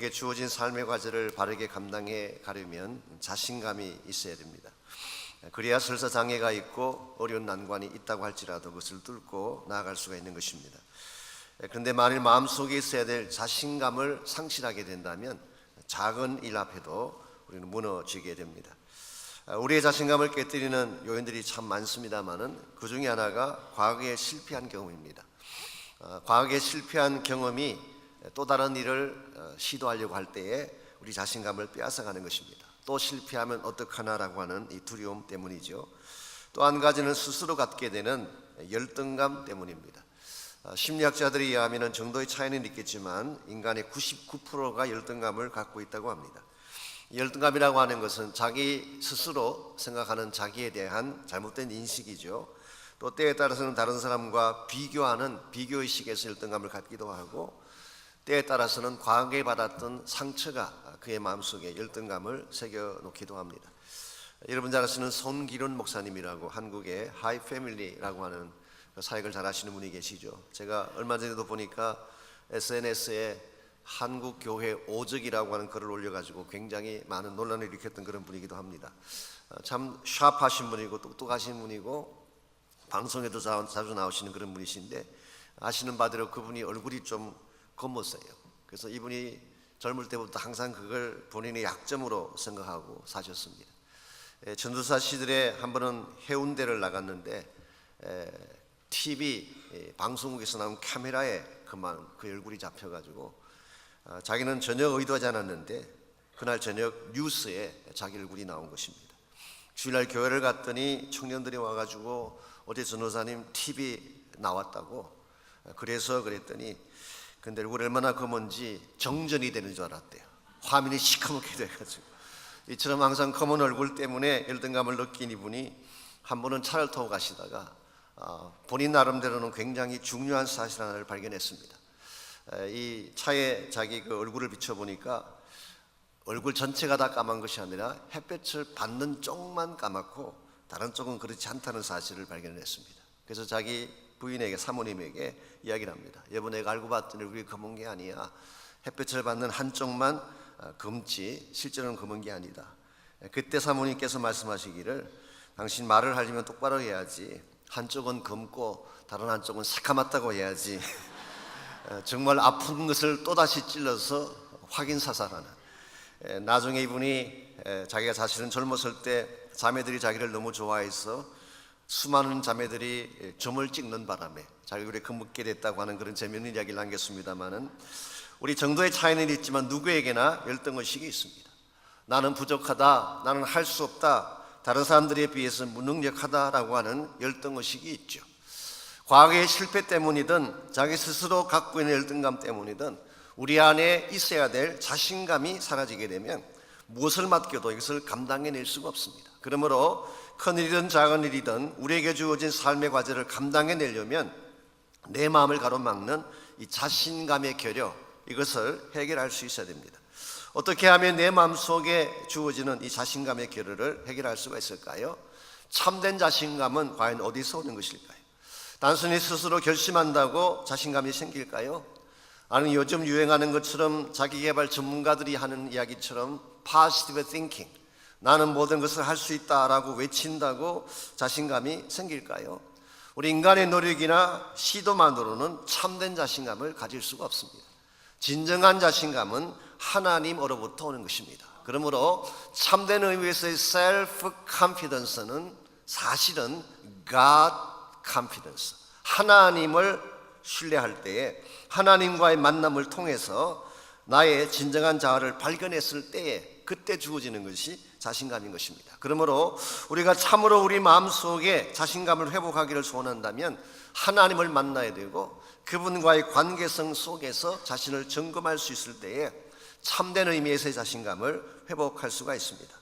우리에게 주어진 삶의 과제를 바르게 감당해 가려면 자신감이 있어야 됩니다. 그래야 설사 장애가 있고 어려운 난관이 있다고 할지라도 그것을 뚫고 나아갈 수가 있는 것입니다. 그런데 만일 마음속에 있어야 될 자신감을 상실하게 된다면 작은 일 앞에도 우리는 무너지게 됩니다. 우리의 자신감을 깨뜨리는 요인들이 참 많습니다만은 그 중에 하나가 과거에 실패한 경험입니다. 과거에 실패한 경험이 또 다른 일을 시도하려고 할 때에 우리 자신감을 빼앗아가는 것입니다. 또 실패하면 어떡하나라고 하는 이 두려움 때문이죠. 또 한 가지는 스스로 갖게 되는 열등감 때문입니다. 심리학자들에 의하면 정도의 차이는 있겠지만 인간의 99%가 열등감을 갖고 있다고 합니다. 열등감이라고 하는 것은 자기 스스로 생각하는 자기에 대한 잘못된 인식이죠. 또 때에 따라서는 다른 사람과 비교하는 비교의식에서 열등감을 갖기도 하고, 때에 따라서는 과거에 받았던 상처가 그의 마음속에 열등감을 새겨놓기도 합니다. 여러분 잘 아시는 손기론 목사님이라고 한국의 하이 패밀리라고 하는 사역을 잘 하시는 분이 계시죠. 제가 얼마 전에도 보니까 SNS에 한국교회 오적이라고 하는 글을 올려가지고 굉장히 많은 논란을 일으켰던 그런 분이기도 합니다. 참 샤프하신 분이고 똑똑하신 분이고 방송에도 자주 나오시는 그런 분이신데, 아시는 바대로 그분이 얼굴이 좀 겉멋어요. 그래서 이분이 젊을 때부터 항상 그걸 본인의 약점으로 생각하고 사셨습니다. 전도사 시절에 한 번은 해운대를 나갔는데 TV 방송국에서 나온 카메라에 그 얼굴이 잡혀가지고 자기는 전혀 의도하지 않았는데 그날 저녁 뉴스에 자기 얼굴이 나온 것입니다. 주일날 교회를 갔더니 청년들이 와가지고 어제 전도사님 TV 나왔다고, 그래서 그랬더니 근데 얼굴이 얼마나 검은지 정전이 되는 줄 알았대요. 화면이 시커멓게 돼가지고. 이처럼 항상 검은 얼굴 때문에 열등감을 느낀 이분이 한 번은 차를 타고 가시다가 본인 나름대로는 굉장히 중요한 사실 하나를 발견했습니다. 이 차에 자기 그 얼굴을 비춰보니까 얼굴 전체가 다 까만 것이 아니라 햇볕을 받는 쪽만 까맣고 다른 쪽은 그렇지 않다는 사실을 발견했습니다. 그래서 자기 부인에게, 사모님에게 이야기를 합니다. 여보, 내가 알고 봤더니 얼굴이 검은 게 아니야. 햇볕을 받는 한쪽만 검지 실제로는 검은 게 아니다. 그때 사모님께서 말씀하시기를, 당신 말을 하려면 똑바로 해야지. 한쪽은 검고 다른 한쪽은 새카맣다고 해야지. 정말 아픈 것을 또다시 찔러서 확인사살하는. 나중에 이분이 자기가 사실은 젊었을 때 자매들이 자기를 너무 좋아해서 수많은 자매들이 점을 찍는 바람에 자기 얼굴에 검게 됐다고 하는 그런 재미있는 이야기를 남겼습니다마는, 우리 정도의 차이는 있지만 누구에게나 열등의식이 있습니다. 나는 부족하다, 나는 할 수 없다, 다른 사람들에 비해서 무능력하다라고 하는 열등의식이 있죠. 과거의 실패 때문이든 자기 스스로 갖고 있는 열등감 때문이든 우리 안에 있어야 될 자신감이 사라지게 되면 무엇을 맡겨도 이것을 감당해낼 수가 없습니다. 그러므로 큰 일이든 작은 일이든 우리에게 주어진 삶의 과제를 감당해내려면 내 마음을 가로막는 이 자신감의 결여, 이것을 해결할 수 있어야 됩니다. 어떻게 하면 내 마음속에 주어지는 이 자신감의 결여를 해결할 수가 있을까요? 참된 자신감은 과연 어디서 오는 것일까요? 단순히 스스로 결심한다고 자신감이 생길까요? 아니면 요즘 유행하는 것처럼 자기개발 전문가들이 하는 이야기처럼 positive thinking, 나는 모든 것을 할 수 있다라고 외친다고 자신감이 생길까요? 우리 인간의 노력이나 시도만으로는 참된 자신감을 가질 수가 없습니다. 진정한 자신감은 하나님으로부터 오는 것입니다. 그러므로 참된 의미에서의 self-confidence는 사실은 God confidence, 하나님을 신뢰할 때에, 하나님과의 만남을 통해서 나의 진정한 자아를 발견했을 때에 그때 주어지는 것이 자신감인 것입니다. 그러므로 우리가 참으로 우리 마음속에 자신감을 회복하기를 소원한다면 하나님을 만나야 되고 그분과의 관계성 속에서 자신을 점검할 수 있을 때에 참된 의미에서의 자신감을 회복할 수가 있습니다.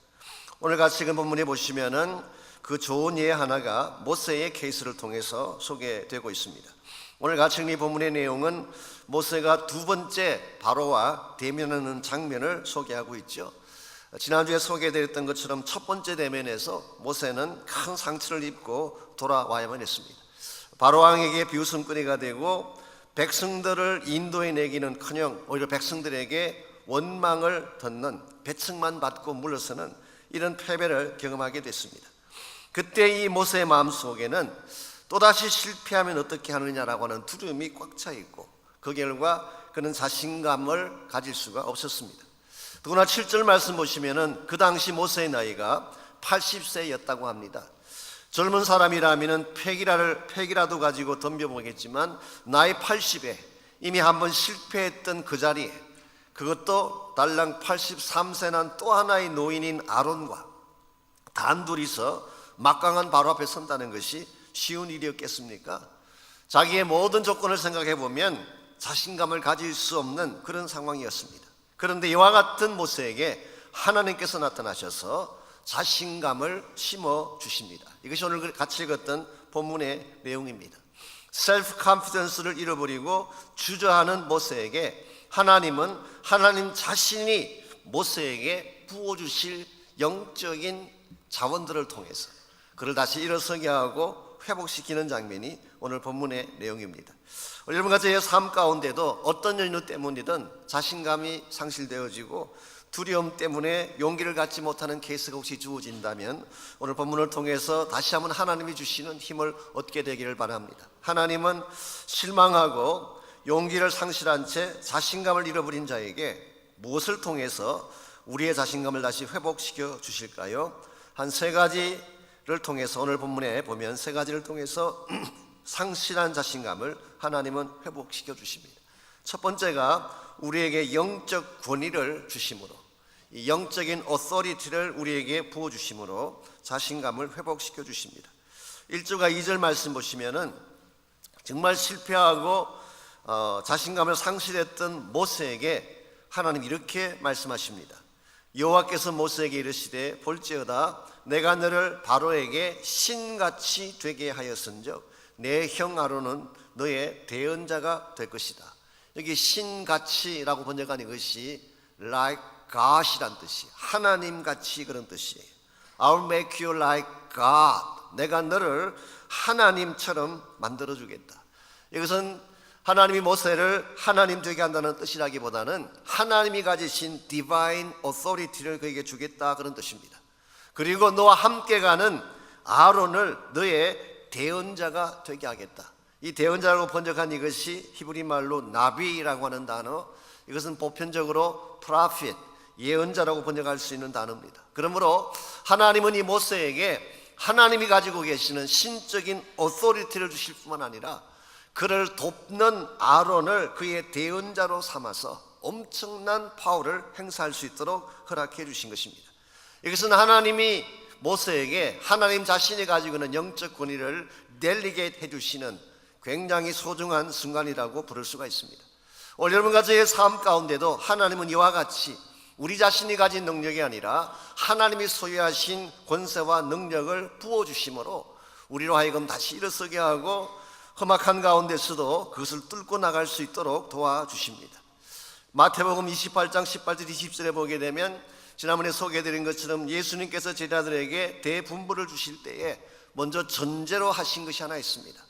오늘 같이 본문에 보시면은 그 좋은 예의 하나가 모세의 케이스를 통해서 소개되고 있습니다. 오늘 같이 읽는 본문의 내용은 모세가 두 번째 바로와 대면하는 장면을 소개하고 있죠. 지난주에 소개되었던 것처럼 첫 번째 대면에서 모세는 큰 상처를 입고 돌아와야만 했습니다. 바로왕에게 비웃음거리가 되고 백성들을 인도해내기는커녕 오히려 백성들에게 원망을 듣는, 배척만 받고 물러서는 이런 패배를 경험하게 됐습니다. 그때 이 모세의 마음속에는 또다시 실패하면 어떻게 하느냐라고 하는 두려움이 꽉 차 있고, 그 결과 그는 자신감을 가질 수가 없었습니다. 더구나 7절 말씀 보시면은 그 당시 모세의 나이가 80세였다고 합니다. 젊은 사람이라면 패기라도 가지고 덤벼보겠지만 나이 80에 이미 한번 실패했던 그 자리에, 그것도 달랑 83세 난 또 하나의 노인인 아론과 단둘이서 막강한 바로 앞에 선다는 것이 쉬운 일이었겠습니까? 자기의 모든 조건을 생각해 보면 자신감을 가질 수 없는 그런 상황이었습니다. 그런데 이와 같은 모세에게 하나님께서 나타나셔서 자신감을 심어 주십니다. 이것이 오늘 같이 읽었던 본문의 내용입니다. 셀프 컨피던스를 잃어버리고 주저하는 모세에게 하나님은 하나님 자신이 모세에게 부어주실 영적인 자원들을 통해서 그를 다시 일어서게 하고 회복시키는 장면이 오늘 본문의 내용입니다. 여러분과 저의 삶 가운데도 어떤 연유 때문이든 자신감이 상실되어지고 두려움 때문에 용기를 갖지 못하는 케이스가 혹시 주어진다면 오늘 본문을 통해서 다시 한번 하나님이 주시는 힘을 얻게 되기를 바랍니다. 하나님은 실망하고 용기를 상실한 채 자신감을 잃어버린 자에게 무엇을 통해서 우리의 자신감을 다시 회복시켜 주실까요? 한 세 가지를 통해서, 오늘 본문에 보면 세 가지를 통해서 상실한 자신감을 하나님은 회복시켜 주십니다. 첫 번째가 우리에게 영적 권위를 주심으로, 이 영적인 어서리티를 우리에게 부어주심으로 자신감을 회복시켜 주십니다. 1절과 2절 말씀 보시면은 정말 실패하고 자신감을 상실했던 모세에게 하나님 이렇게 말씀하십니다. 여호와께서 모세에게 이르시되 볼지어다 내가 너를 바로에게 신같이 되게 하였은즉 내 형 아론은 너의 대언자가 될 것이다. 여기 신같이라고 번역한 이것이 like God이란 뜻이에요. 하나님같이 그런 뜻이에요. I'll make you like God. 내가 너를 하나님처럼 만들어주겠다. 이것은 하나님이 모세를 하나님 되게 한다는 뜻이라기보다는 하나님이 가지신 divine authority를 그에게 주겠다, 그런 뜻입니다. 그리고 너와 함께 가는 아론을 너의 대언자가 되게 하겠다. 이 대언자라고 번역한 이것이 히브리 말로 나비라고 하는 단어, 이것은 보편적으로 prophet, 예언자라고 번역할 수 있는 단어입니다. 그러므로 하나님은 이 모세에게 하나님이 가지고 계시는 신적인 authority를 주실 뿐만 아니라 그를 돕는 아론을 그의 대언자로 삼아서 엄청난 파워를 행사할 수 있도록 허락해 주신 것입니다. 이것은 하나님이 모세에게 하나님 자신이 가지고 있는 영적 권위를 델리게이트 해주시는 굉장히 소중한 순간이라고 부를 수가 있습니다. 오늘 여러분과 저의 삶 가운데도 하나님은 이와 같이 우리 자신이 가진 능력이 아니라 하나님이 소유하신 권세와 능력을 부어주심으로 우리로 하여금 다시 일어서게 하고 험악한 가운데서도 그것을 뚫고 나갈 수 있도록 도와주십니다. 마태복음 28장 18절 20절에 보게 되면 지난번에 소개해드린 것처럼 예수님께서 제자들에게 대분부를 주실 때에 먼저 전제로 하신 것이 하나 있습니다.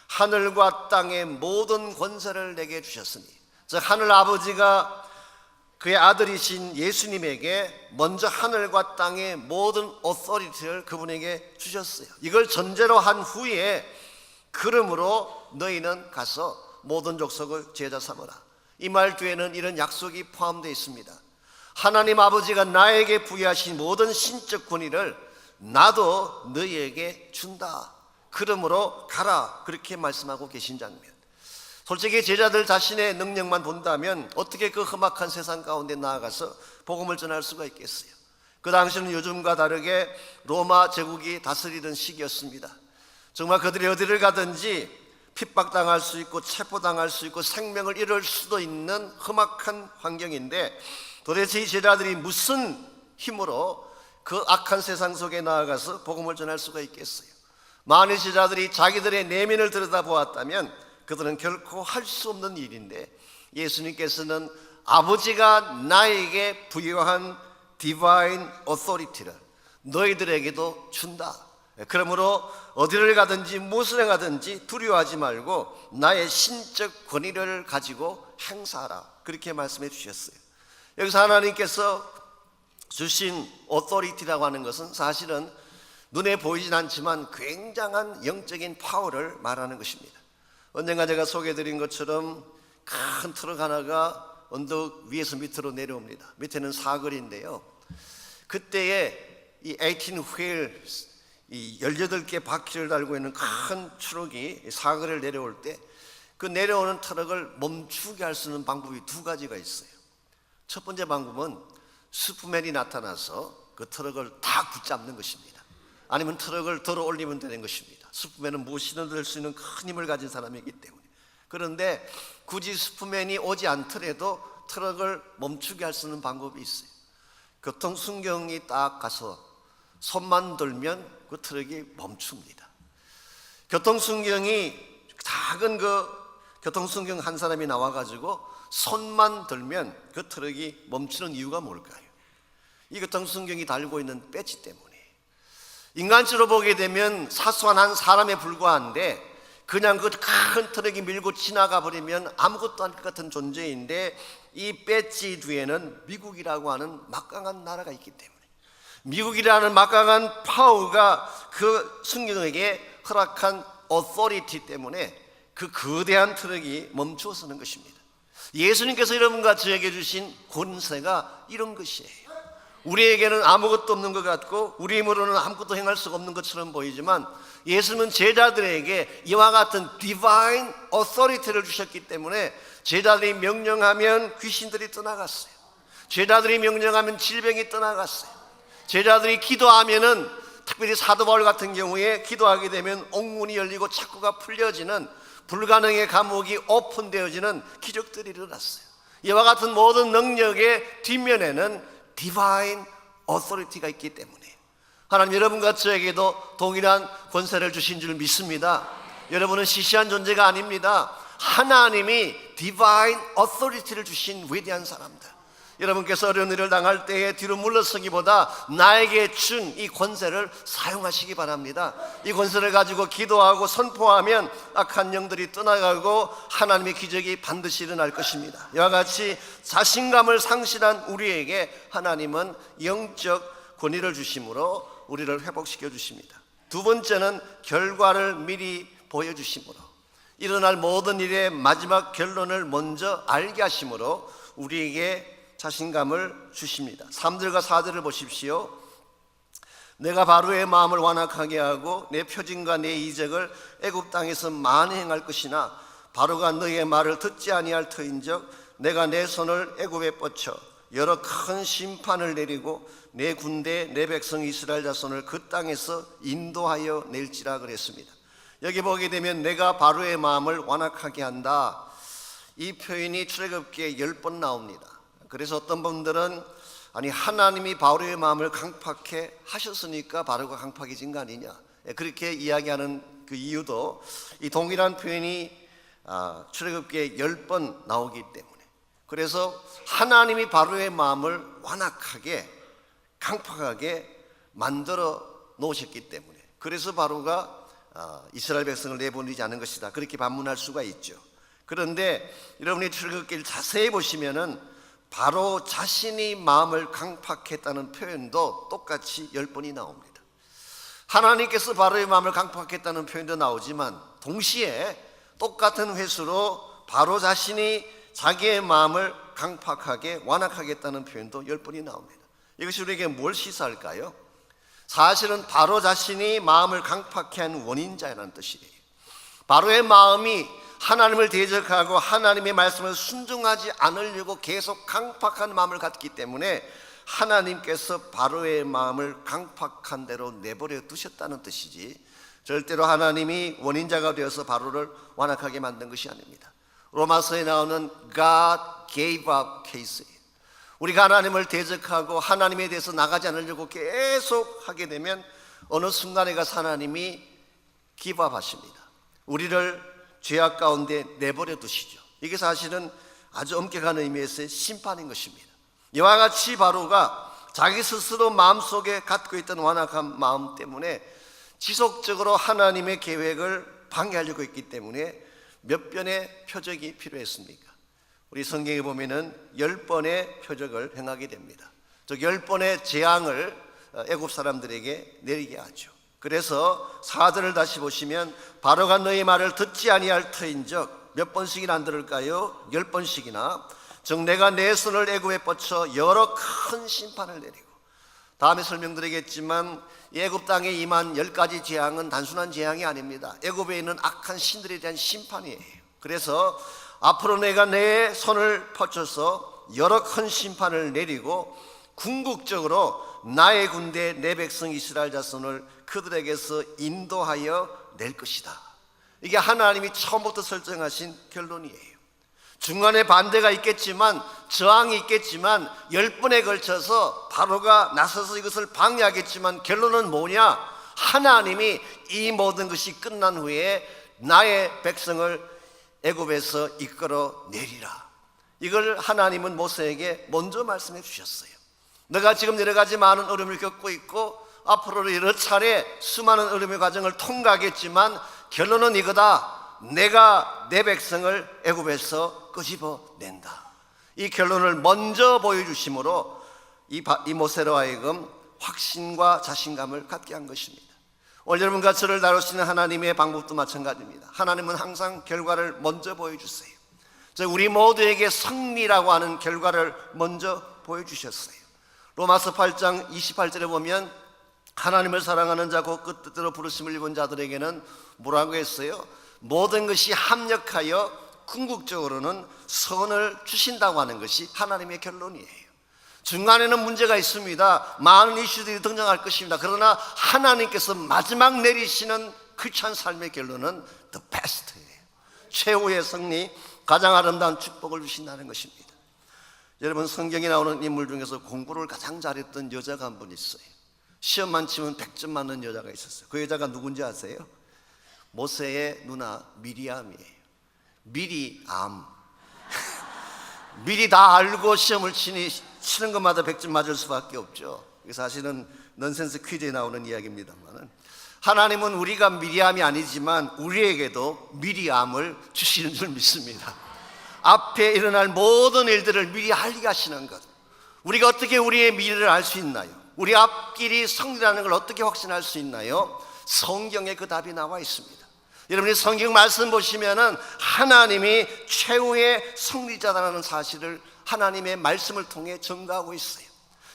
하늘과 땅의 모든 권세를 내게 주셨으니, 즉 하늘 아버지가 그의 아들이신 예수님에게 먼저 하늘과 땅의 모든 오토리티를 그분에게 주셨어요. 이걸 전제로 한 후에 그러므로 너희는 가서 모든 족속을 제자 삼으라. 이 말 뒤에는 이런 약속이 포함되어 있습니다. 하나님 아버지가 나에게 부여하신 모든 신적 권위를 나도 너희에게 준다. 그러므로 가라. 그렇게 말씀하고 계신 장면. 솔직히 제자들 자신의 능력만 본다면 어떻게 그 험악한 세상 가운데 나아가서 복음을 전할 수가 있겠어요? 그 당시는 요즘과 다르게 로마 제국이 다스리던 시기였습니다. 정말 그들이 어디를 가든지 핍박당할 수 있고 체포당할 수 있고 생명을 잃을 수도 있는 험악한 환경인데 도대체 이 제자들이 무슨 힘으로 그 악한 세상 속에 나아가서 복음을 전할 수가 있겠어요? 만일 제자들이 자기들의 내면을 들여다보았다면 그들은 결코 할 수 없는 일인데 예수님께서는 아버지가 나에게 부여한 디바인 오토리티를 너희들에게도 준다. 그러므로 어디를 가든지 무엇을 행하든지 두려워하지 말고 나의 신적 권위를 가지고 행사하라. 그렇게 말씀해 주셨어요. 여기서 하나님께서 주신 오토리티라고 하는 것은 사실은 눈에 보이진 않지만 굉장한 영적인 파워를 말하는 것입니다. 언젠가 제가 소개해드린 것처럼 큰 트럭 하나가 언덕 위에서 밑으로 내려옵니다. 밑에는 사거리인데요, 그때에 이 18휠, 이 18개 바퀴를 달고 있는 큰 트럭이 사거리를 내려올 때 그 내려오는 트럭을 멈추게 할 수 있는 방법이 두 가지가 있어요. 첫 번째 방법은 슈퍼맨이 나타나서 그 트럭을 다 붙잡는 것입니다. 아니면 트럭을 들어 올리면 되는 것입니다. 슈퍼맨은 무엇이든 들 수 있는 큰 힘을 가진 사람이기 때문에. 그런데 굳이 슈퍼맨이 오지 않더라도 트럭을 멈추게 할 수 있는 방법이 있어요. 교통순경이 딱 가서 손만 들면 그 트럭이 멈춥니다. 교통순경이 작은 교통순경 한 사람이 나와가지고 손만 들면 그 트럭이 멈추는 이유가 뭘까요? 이 교통순경이 달고 있는 배지 때문에. 인간적으로 보게 되면 사소한 한 사람에 불과한데 그냥 그 큰 트럭이 밀고 지나가 버리면 아무것도 아닐 것 같은 존재인데, 이 배지 뒤에는 미국이라고 하는 막강한 나라가 있기 때문에, 미국이라는 막강한 파워가 그 순경에게 허락한 오토리티 때문에 그 거대한 트럭이 멈추어서는 것입니다. 예수님께서 여러분과 저에게 주신 권세가 이런 것이에요. 우리에게는 아무것도 없는 것 같고 우리 힘으로는 아무것도 행할 수가 없는 것처럼 보이지만, 예수님은 제자들에게 이와 같은 디바인 오토리티를 주셨기 때문에 제자들이 명령하면 귀신들이 떠나갔어요. 제자들이 명령하면 질병이 떠나갔어요. 제자들이 기도하면은, 특별히 사도 바울 같은 경우에 기도하게 되면 옥문이 열리고 창고가 풀려지는, 불가능의 감옥이 오픈되어지는 기적들이 일어났어요. 이와 같은 모든 능력의 뒷면에는 디바인 오토리티가 있기 때문에 하나님 여러분과 저에게도 동일한 권세를 주신 줄 믿습니다. 여러분은 시시한 존재가 아닙니다. 하나님이 디바인 오토리티를 주신 위대한 사람들. 여러분께서 어려운 일을 당할 때에 뒤로 물러서기보다 나에게 준 이 권세를 사용하시기 바랍니다. 이 권세를 가지고 기도하고 선포하면 악한 영들이 떠나가고 하나님의 기적이 반드시 일어날 것입니다. 이와 같이 자신감을 상실한 우리에게 하나님은 영적 권위를 주심으로 우리를 회복시켜 주십니다. 두 번째는 결과를 미리 보여주심으로, 일어날 모든 일의 마지막 결론을 먼저 알게 하심으로 우리에게 자신감을 주십니다. 3절과 4절을 보십시오. 내가 바로의 마음을 완악하게 하고 내 표징과 내 이적을 애굽 땅에서 많이 행할 것이나 바로가 너의 말을 듣지 아니할 터인즉 내가 내 손을 애굽에 뻗쳐 여러 큰 심판을 내리고 내 군대 내 백성 이스라엘 자손을 그 땅에서 인도하여 낼지라 그랬습니다. 여기 보게 되면 내가 바로의 마음을 완악하게 한다, 이 표현이 출애굽기에 10번 나옵니다. 그래서 어떤 분들은 아니 하나님이 바로의 마음을 강팍해 하셨으니까 바로가 강팍해진 거 아니냐, 그렇게 이야기하는 그 이유도 이 동일한 표현이 출애굽기에 10번 나오기 때문에, 그래서 하나님이 바로의 마음을 완악하게 강팍하게 만들어 놓으셨기 때문에, 그래서 바로가 이스라엘 백성을 내보내지 않은 것이다, 그렇게 반문할 수가 있죠. 그런데 여러분이 출애굽기를 자세히 보시면은 바로 자신이 마음을 강팍했다는 표현도 똑같이 10번이 나옵니다. 하나님께서 바로의 마음을 강팍했다는 표현도 나오지만 동시에 똑같은 횟수로 바로 자신이 자기의 마음을 강팍하게 완악하겠다는 표현도 10번이 나옵니다. 이것이 우리에게 뭘 시사할까요? 사실은 바로 자신이 마음을 강팍해 한 원인자라는 뜻이에요. 바로의 마음이 하나님을 대적하고 하나님의 말씀을 순종하지 않으려고 계속 강팍한 마음을 갖기 때문에 하나님께서 바로의 마음을 강팍한 대로 내버려 두셨다는 뜻이지, 절대로 하나님이 원인자가 되어서 바로를 완악하게 만든 것이 아닙니다. 로마서에 나오는 God gave up case예요. 우리가 하나님을 대적하고 하나님에 대해서 나가지 않으려고 계속 하게 되면 어느 순간에 가서 하나님이 give up 하십니다. 우리를 죄악 가운데 내버려 두시죠. 이게 사실은 아주 엄격한 의미에서의 심판인 것입니다. 이와 같이 바로가 자기 스스로 마음속에 갖고 있던 완악한 마음 때문에 지속적으로 하나님의 계획을 방해하려고 했기 때문에 몇 번의 표적이 필요했습니까? 우리 성경에 보면은 10번의 표적을 행하게 됩니다. 즉 10번의 재앙을 애굽 사람들에게 내리게 하죠. 그래서 4절을 다시 보시면 바로가 너희 말을 듣지 아니할 터인즉 몇 번씩이나 안 들을까요? 10번씩이나 즉 내가 내 손을 애굽에 뻗쳐 여러 큰 심판을 내리고, 다음에 설명드리겠지만 애굽 땅에 임한 10가지 재앙은 단순한 재앙이 아닙니다. 애굽에 있는 악한 신들에 대한 심판이에요. 그래서 앞으로 내가 내 손을 뻗쳐서 여러 큰 심판을 내리고 궁극적으로 나의 군대 내 백성 이스라엘 자손을 그들에게서 인도하여 낼 것이다. 이게 하나님이 처음부터 설정하신 결론이에요. 중간에 반대가 있겠지만, 저항이 있겠지만 10번에 걸쳐서 바로가 나서서 이것을 방해하겠지만 결론은 뭐냐? 하나님이 이 모든 것이 끝난 후에 나의 백성을 애굽에서 이끌어 내리라. 이걸 하나님은 모세에게 먼저 말씀해 주셨어요. 너가 지금 여러 가지 많은 어려움을 겪고 있고 앞으로도 여러 차례 수많은 어려움의 과정을 통과하겠지만 결론은 이거다. 내가 내 백성을 애굽에서 끄집어낸다. 이 결론을 먼저 보여주심으로 이 모세로 하여금 확신과 자신감을 갖게 한 것입니다. 오늘 여러분과 저를 다루시는 하나님의 방법도 마찬가지입니다. 하나님은 항상 결과를 먼저 보여주세요. 우리 모두에게 승리라고 하는 결과를 먼저 보여주셨어요. 로마서 8장 28절에 보면 하나님을 사랑하는 자 곧 그 뜻대로 부르심을 입은 자들에게는 뭐라고 했어요? 모든 것이 합력하여 궁극적으로는 선을 주신다고 하는 것이 하나님의 결론이에요. 중간에는 문제가 있습니다. 많은 이슈들이 등장할 것입니다. 그러나 하나님께서 마지막 내리시는 크리스찬 삶의 결론은 the best예요. 최후의 승리, 가장 아름다운 축복을 주신다는 것입니다. 여러분, 성경에 나오는 인물 중에서 공부를 가장 잘했던 여자가 한 분 있어요. 시험만 치면 100점 맞는 여자가 있었어요. 그 여자가 누군지 아세요? 모세의 누나 미리암이에요. 미리암. 미리 다 알고 시험을 치는 것마다 100점 맞을 수밖에 없죠. 이게 사실은 넌센스 퀴즈에 나오는 이야기입니다만, 하나님은 우리가 미리암이 아니지만 우리에게도 미리암을 주시는 줄 믿습니다. 앞에 일어날 모든 일들을 미리 알게 하시는 것. 우리가 어떻게 우리의 미래를 알 수 있나요? 우리 앞길이 승리라는 걸 어떻게 확신할 수 있나요? 성경에 그 답이 나와 있습니다. 여러분이 성경 말씀 보시면은 하나님이 최후의 승리자라는 사실을 하나님의 말씀을 통해 증거하고 있어요.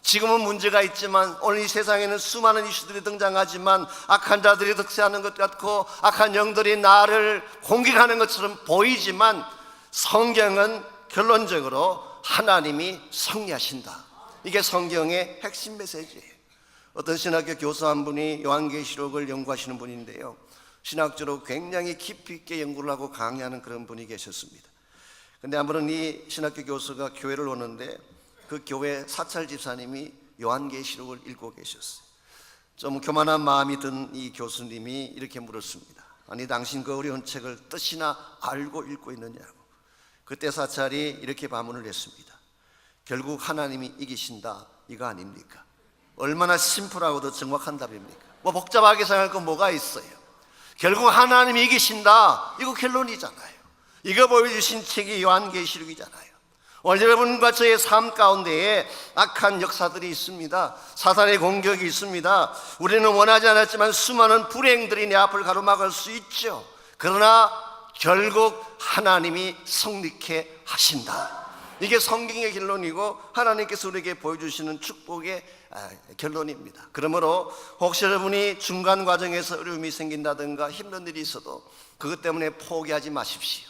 지금은 문제가 있지만 오늘 이 세상에는 수많은 이슈들이 등장하지만 악한 자들이 득세하는 것 같고 악한 영들이 나를 공격하는 것처럼 보이지만 성경은 결론적으로 하나님이 승리하신다. 이게 성경의 핵심 메시지예요. 어떤 신학교 교수 한 분이 요한계시록을 연구하시는 분인데요, 신학적으로 굉장히 깊이 있게 연구를 하고 강의하는 그런 분이 계셨습니다. 근데 한 번은 이 신학교 교수가 교회를 오는데 그 교회 사찰 집사님이 요한계시록을 읽고 계셨어요. 좀 교만한 마음이 든 이 교수님이 이렇게 물었습니다. 아니, 당신 그 어려운 책을 뜻이나 알고 읽고 있느냐고. 그때 사찰이 이렇게 반문을 했습니다. 결국 하나님이 이기신다, 이거 아닙니까? 얼마나 심플하고도 정확한 답입니까? 뭐 복잡하게 생각할 건 뭐가 있어요? 결국 하나님이 이기신다, 이거 결론이잖아요. 이거 보여주신 책이 요한계시록이잖아요. 오늘 여러분과 저의 삶 가운데에 악한 역사들이 있습니다. 사탄의 공격이 있습니다. 우리는 원하지 않았지만 수많은 불행들이 내 앞을 가로막을 수 있죠. 그러나 결국 하나님이 승리케 하신다. 이게 성경의 결론이고 하나님께서 우리에게 보여주시는 축복의 결론입니다. 그러므로 혹시 여러분이 중간 과정에서 어려움이 생긴다든가 힘든 일이 있어도 그것 때문에 포기하지 마십시오.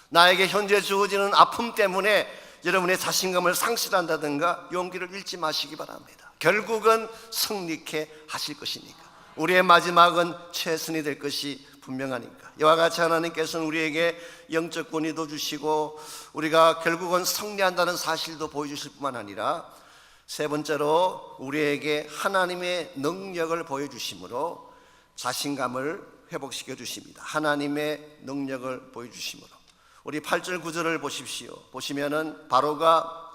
나에게 현재 주어지는 아픔 때문에 여러분의 자신감을 상실한다든가 용기를 잃지 마시기 바랍니다. 결국은 승리케 하실 것이니까. 우리의 마지막은 최선이 될 것이 분명하니까. 이와 같이 하나님께서는 우리에게 영적 권위도 주시고 우리가 결국은 승리한다는 사실도 보여주실 뿐만 아니라 세 번째로 우리에게 하나님의 능력을 보여주심으로 자신감을 회복시켜 주십니다. 하나님의 능력을 보여주심으로. 우리 8절 9절을 보십시오. 보시면은 바로가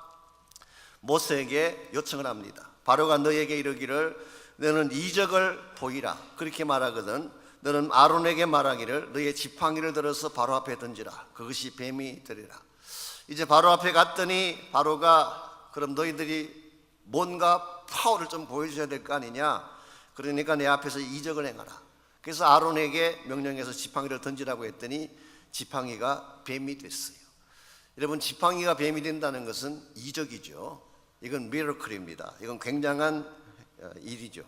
모세에게 요청을 합니다. 바로가 너에게 이르기를 너는 이적을 보이라, 그렇게 말하거든 너는 아론에게 말하기를 너의 지팡이를 들어서 바로 앞에 던지라, 그것이 뱀이 되리라. 이제 바로 앞에 갔더니 바로가 그럼 너희들이 뭔가 파워를 좀 보여줘야 될 거 아니냐. 그러니까 내 앞에서 이적을 행하라. 그래서 아론에게 명령해서 지팡이를 던지라고 했더니 지팡이가 뱀이 됐어요. 여러분, 지팡이가 뱀이 된다는 것은 이적이죠. 이건 미러클입니다. 이건 굉장한 일이죠.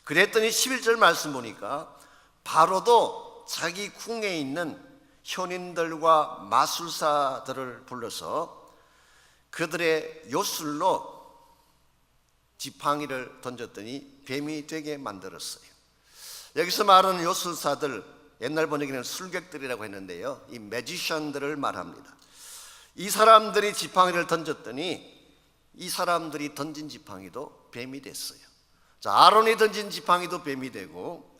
그랬더니 11절 말씀 보니까 바로도 자기 궁에 있는 현인들과 마술사들을 불러서 그들의 요술로 지팡이를 던졌더니 뱀이 되게 만들었어요. 여기서 말하는 요술사들, 옛날 번역에는 술객들이라고 했는데요, 이 매지션들을 말합니다. 이 사람들이 지팡이를 던졌더니 이 사람들이 던진 지팡이도 뱀이 됐어요. 자, 아론이 던진 지팡이도 뱀이 되고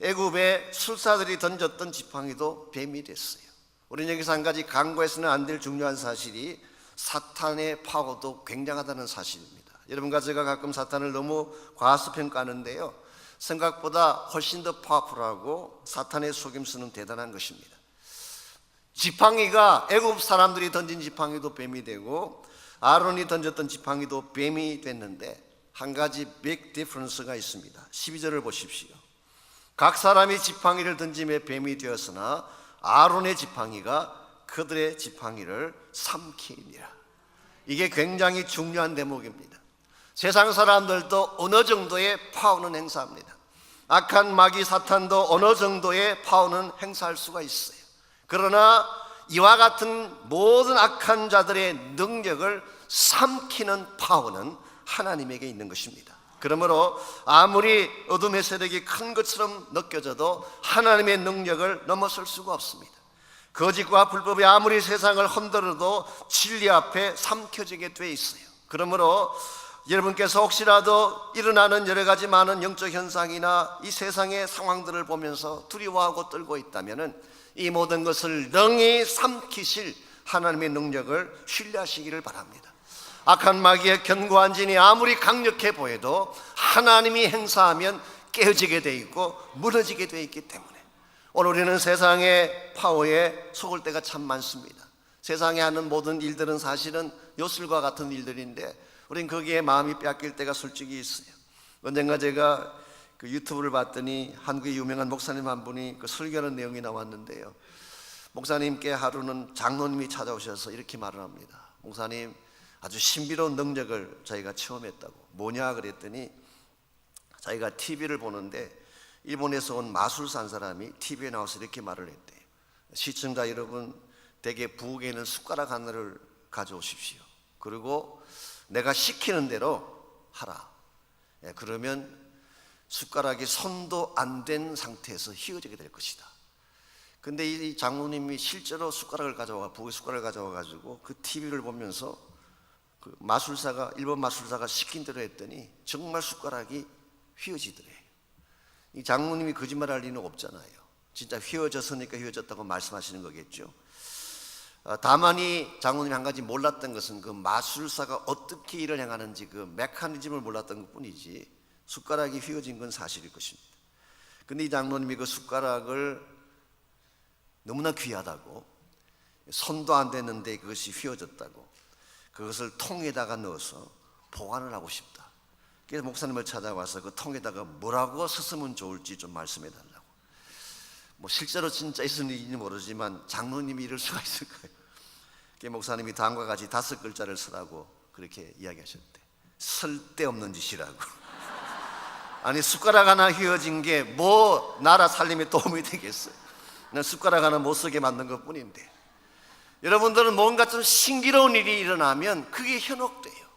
애굽의 술사들이 던졌던 지팡이도 뱀이 됐어요. 우리는 여기서 한 가지 간과해서는 안 될 중요한 사실이 사탄의 파워도 굉장하다는 사실입니다. 여러분과 제가 가끔 사탄을 너무 과소평가하는데요, 생각보다 훨씬 더 파워풀하고 사탄의 속임수는 대단한 것입니다. 지팡이가 애굽 사람들이 던진 지팡이도 뱀이 되고 아론이 던졌던 지팡이도 뱀이 됐는데 한 가지 빅 디퍼런스가 있습니다. 12절을 보십시오. 각 사람이 지팡이를 던짐에 뱀이 되었으나 아론의 지팡이가 그들의 지팡이를 삼키니라. 이게 굉장히 중요한 대목입니다. 세상 사람들도 어느 정도의 파워는 행사합니다. 악한 마귀 사탄도 어느 정도의 파워는 행사할 수가 있어요. 그러나 이와 같은 모든 악한 자들의 능력을 삼키는 파워는 하나님에게 있는 것입니다. 그러므로 아무리 어둠의 세력이 큰 것처럼 느껴져도 하나님의 능력을 넘어설 수가 없습니다. 거짓과 불법이 아무리 세상을 흔들어도 진리 앞에 삼켜지게 돼 있어요. 그러므로 여러분께서 혹시라도 일어나는 여러 가지 많은 영적 현상이나 이 세상의 상황들을 보면서 두려워하고 떨고 있다면 이 모든 것을 능히 삼키실 하나님의 능력을 신뢰하시기를 바랍니다. 악한 마귀의 견고한 진이 아무리 강력해 보여도 하나님이 행사하면 깨어지게 돼 있고 무너지게 돼 있기 때문에 오늘 우리는 세상의 파워에 속을 때가 참 많습니다. 세상에 하는 모든 일들은 사실은 요술과 같은 일들인데 우린 거기에 마음이 뺏길 때가 솔직히 있어요. 언젠가 제가 그 유튜브를 봤더니 한국의 유명한 목사님 한 분이 그 설교하는 내용이 나왔는데요, 목사님께 하루는 장로님이 찾아오셔서 이렇게 말을 합니다. 목사님, 아주 신비로운 능력을 저희가 체험했다고. 뭐냐 그랬더니 자기가 TV를 보는데 일본에서 온 마술사 한 사람이 TV에 나와서 이렇게 말을 했대요. 시청자 여러분, 대개 부엌에 있는 숟가락 하나를 가져오십시오. 그리고 내가 시키는 대로 하라. 그러면 숟가락이 손도 안 된 상태에서 휘어지게 될 것이다. 근데 이 장로님이 실제로 숟가락을 가져와, 부엌에 숟가락을 가져와 가지고 그 TV를 보면서 그 마술사가, 일본 마술사가 시킨 대로 했더니 정말 숟가락이 휘어지더래요. 이 장로님이 거짓말할 리는 없잖아요. 진짜 휘어졌으니까 휘어졌다고 말씀하시는 거겠죠. 다만 이 장로님이 한 가지 몰랐던 것은 그 마술사가 어떻게 일을 행하는지 그 메커니즘을 몰랐던 것 뿐이지 숟가락이 휘어진 건 사실일 것입니다. 근데 이 장로님이 그 숟가락을 너무나 귀하다고, 손도 안 됐는데 그것이 휘어졌다고, 그것을 통에다가 넣어서 보관을 하고 싶다. 그래서 목사님을 찾아와서 그 통에다가 뭐라고 썼으면 좋을지 좀 말씀해 달라고. 뭐 실제로 진짜 있었는지 모르지만 장로님이 이럴 수가 있을까요? 목사님이 다음과 같이 5글자를 쓰라고 그렇게 이야기하셨대. 쓸데없는 짓이라고. 아니, 숟가락 하나 휘어진 게 뭐 나라 살림에 도움이 되겠어요? 그냥 숟가락 하나 못 쓰게 만든 것 뿐인데, 여러분들은 뭔가 좀 신기로운 일이 일어나면 그게 현혹돼요.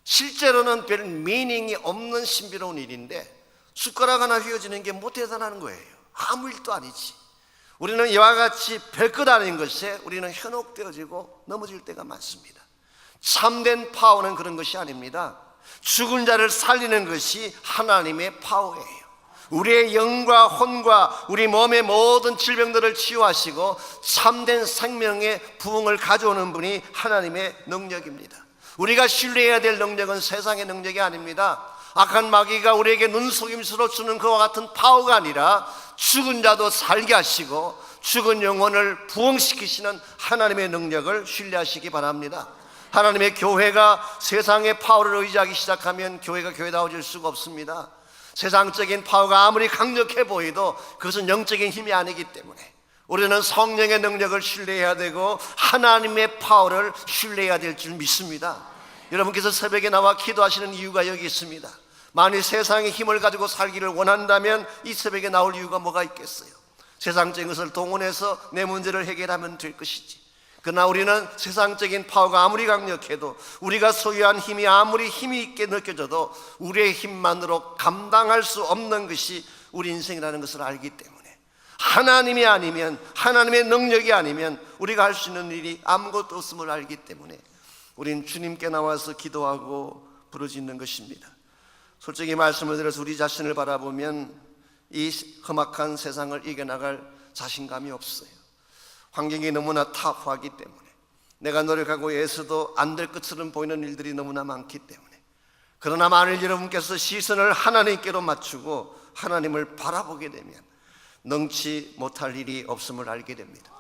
실제로는 별 미닝이 없는 신비로운 일인데 숟가락 하나 휘어지는 게 뭐 대단한 거예요. 아무 일도 아니지. 우리는 이와 같이 별것 아닌 것에 우리는 현혹되어지고 넘어질 때가 많습니다. 참된 파워는 그런 것이 아닙니다. 죽은 자를 살리는 것이 하나님의 파워예요. 우리의 영과 혼과 우리 몸의 모든 질병들을 치유하시고 참된 생명의 부흥을 가져오는 분이 하나님의 능력입니다. 우리가 신뢰해야 될 능력은 세상의 능력이 아닙니다. 악한 마귀가 우리에게 눈속임수로 주는 그와 같은 파워가 아니라 죽은 자도 살게 하시고 죽은 영혼을 부흥시키시는 하나님의 능력을 신뢰하시기 바랍니다. 하나님의 교회가 세상의 파워를 의지하기 시작하면 교회가 교회다워질 수가 없습니다. 세상적인 파워가 아무리 강력해 보여도 그것은 영적인 힘이 아니기 때문에 우리는 성령의 능력을 신뢰해야 되고 하나님의 파워를 신뢰해야 될 줄 믿습니다. 여러분께서 새벽에 나와 기도하시는 이유가 여기 있습니다. 만일 세상의 힘을 가지고 살기를 원한다면 이 새벽에 나올 이유가 뭐가 있겠어요? 세상적인 것을 동원해서 내 문제를 해결하면 될 것이지. 그러나 우리는 세상적인 파워가 아무리 강력해도, 우리가 소유한 힘이 아무리 힘이 있게 느껴져도 우리의 힘만으로 감당할 수 없는 것이 우리 인생이라는 것을 알기 때문에, 하나님이 아니면, 하나님의 능력이 아니면 우리가 할 수 있는 일이 아무것도 없음을 알기 때문에 우린 주님께 나와서 기도하고 부르짖는 것입니다. 솔직히 말씀을 드려서 우리 자신을 바라보면 이 험악한 세상을 이겨나갈 자신감이 없어요. 환경이 너무나 타프하기 때문에, 내가 노력하고 애써도 안 될 것처럼 보이는 일들이 너무나 많기 때문에, 그러나 만일 여러분께서 시선을 하나님께로 맞추고 하나님을 바라보게 되면 능치 못할 일이 없음을 알게 됩니다.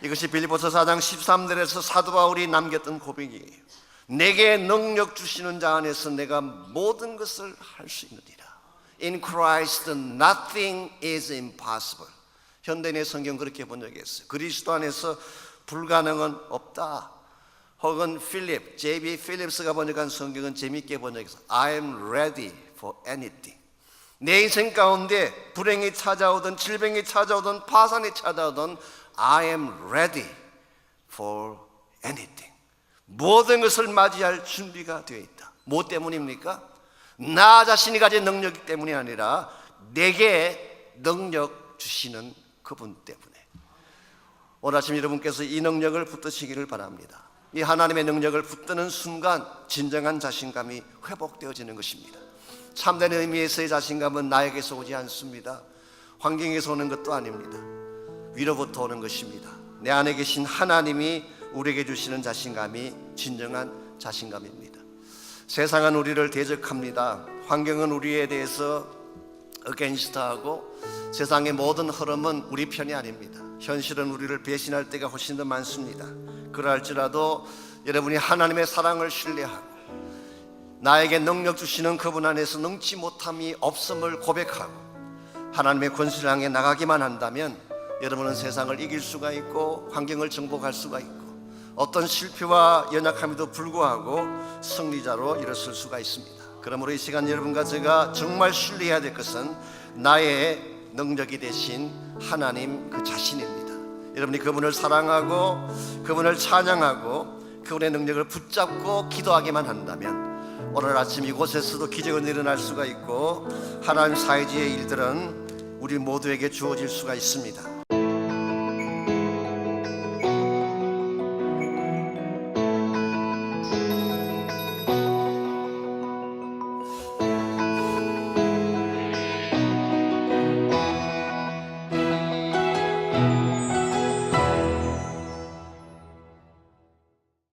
이것이 빌립보서 4장 13절에서 사도 바울이 남겼던 고백이에요. 내게 능력 주시는 자 안에서 내가 모든 것을 할 수 있느니라. In Christ nothing is impossible. 현대인의 성경 그렇게 번역했어요. 그리스도 안에서 불가능은 없다. 혹은 J.B. 필립스가 번역한 성경은 재미있게 번역해서 I am ready for anything. 내 인생 가운데 불행이 찾아오든 질병이 찾아오든 파산이 찾아오든 I am ready for anything. 모든 것을 맞이할 준비가 되어 있다. 뭐 때문입니까? 나 자신이 가진 능력 때문이 아니라 내게 능력 주시는 그분 때문에. 오늘 아침 여러분께서 이 능력을 붙드시기를 바랍니다. 이 하나님의 능력을 붙드는 순간 진정한 자신감이 회복되어지는 것입니다. 참된 의미에서의 자신감은 나에게서 오지 않습니다. 환경에서 오는 것도 아닙니다. 위로부터 오는 것입니다. 내 안에 계신 하나님이 우리에게 주시는 자신감이 진정한 자신감입니다. 세상은 우리를 대적합니다. 환경은 우리에 대해서 어게인스트하고 세상의 모든 흐름은 우리 편이 아닙니다. 현실은 우리를 배신할 때가 훨씬 더 많습니다. 그럴지라도 여러분이 하나님의 사랑을 신뢰하고 나에게 능력 주시는 그분 안에서 능치 못함이 없음을 고백하고 하나님의 권세를 향해 나가기만 한다면 여러분은 세상을 이길 수가 있고 환경을 정복할 수가 있고 어떤 실패와 연약함에도 불구하고 승리자로 일어설 수가 있습니다. 그러므로 이 시간 여러분과 제가 정말 신뢰해야 될 것은 나의 능력이 되신 하나님 그 자신입니다. 여러분이 그분을 사랑하고 그분을 찬양하고 그분의 능력을 붙잡고 기도하기만 한다면 오늘 아침 이곳에서도 기적은 일어날 수가 있고 하나님 사이지의 일들은 우리 모두에게 주어질 수가 있습니다.